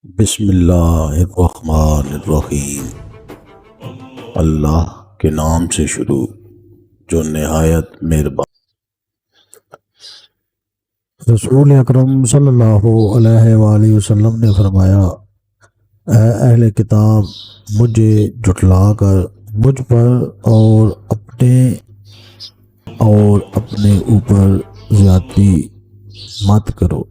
बिस्मिल्लाहिर्रहमानिर्रहीम। अल्लाह के नाम से शुरू जो निहायत मेहरबान। रसूल अकरम सल्लल्लाहु अलैहि वसल्लम ने फरमाया, ऐ अहले किताब, मुझे झुठलाकर मुझ पर और अपने ऊपर ज़्यादती मत करो।